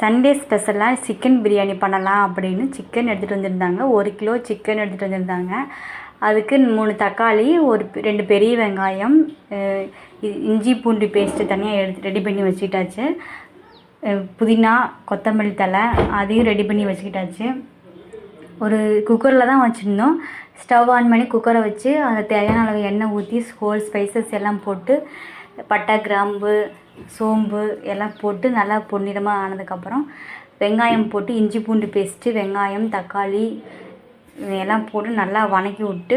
Sunday ஸ்பெஷலாக chicken biryani பண்ணலாம் அப்படின்னு சிக்கன் எடுத்துகிட்டு வந்திருந்தாங்க. 1 கிலோ சிக்கன் எடுத்துகிட்டு வந்திருந்தாங்க. அதுக்கு 3 தக்காளி, 2 பெரிய வெங்காயம், இஞ்சி பூண்டு பேஸ்ட்டு தனியாக ரெடி பண்ணி வச்சுக்கிட்டாச்சு. புதினா, கொத்தமல்லி தழை அதையும் ரெடி பண்ணி வச்சுக்கிட்டாச்சு. ஒரு குக்கரில் தான் வச்சுருந்தோம். ஸ்டவ் ஆன் பண்ணி குக்கரை வச்சு அதில் தேவையான அளவு எண்ணெய் ஊற்றி ஹோல் ஸ்பைசஸ் எல்லாம் போட்டு பட்டை, கிராம்பு, சோம்பு எல்லாம் போட்டு நல்லா பொன்னிறமாக ஆனதுக்கப்புறம் வெங்காயம் போட்டு இஞ்சி பூண்டு பேஸ்ட்டு, வெங்காயம், தக்காளி எல்லாம் போட்டு நல்லா வதக்கி விட்டு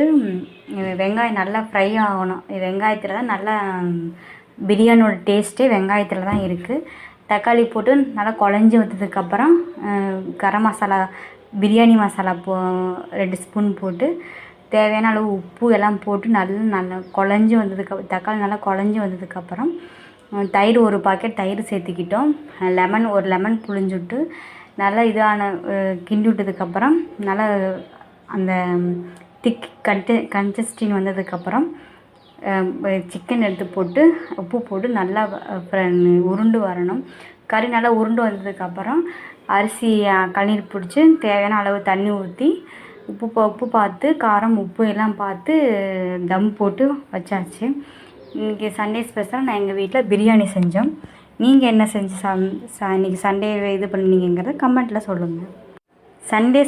வெங்காயம் நல்லா ஃப்ரை ஆகணும். வெங்காயத்தில் தான் நல்லா பிரியாணியோட டேஸ்ட்டே வெங்காயத்தில் தான் இருக்குது. தக்காளி போட்டு நல்லா குழஞ்சி வந்ததுக்கப்புறம் கரம் மசாலா, பிரியாணி மசாலா 2 ஸ்பூன் போட்டு தேவையான அளவு உப்பு எல்லாம் போட்டு நல்லா குழஞ்சி வந்ததுக்கப்புறம் தக்காளி நல்லா குழஞ்சி வந்ததுக்கப்புறம் தயிர் 1 பாக்கெட் தயிர் சேர்த்துக்கிட்டோம். ஒரு லெமன் புழிஞ்சுட்டு நல்லா இதான கிண்டி விட்டதுக்கப்புறம் நல்லா அந்த திக் கன்சிஸ்டன்சி வந்ததுக்கப்புறம் சிக்கன் எடுத்து போட்டு உப்பு போட்டு நல்லா உருண்டு வரணும். கறி நல்லா உருண்டு வந்ததுக்கப்புறம் அரிசி கழுநீர் பிடிச்சி தேவையான அளவு தண்ணி ஊற்றி உப்பு பார்த்து காரம் உப்பு எல்லாம் பார்த்து தம் போட்டு வச்சாச்சு. இன்றைக்கி சண்டே ஸ்பெஷல் நான் எங்கள் வீட்டில் பிரியாணி செஞ்சோம். நீங்கள் என்ன செஞ்சு இன்றைக்கி சண்டே இது பண்ணீங்கிறத கமெண்ட்டில் சொல்லுங்கள். சண்டே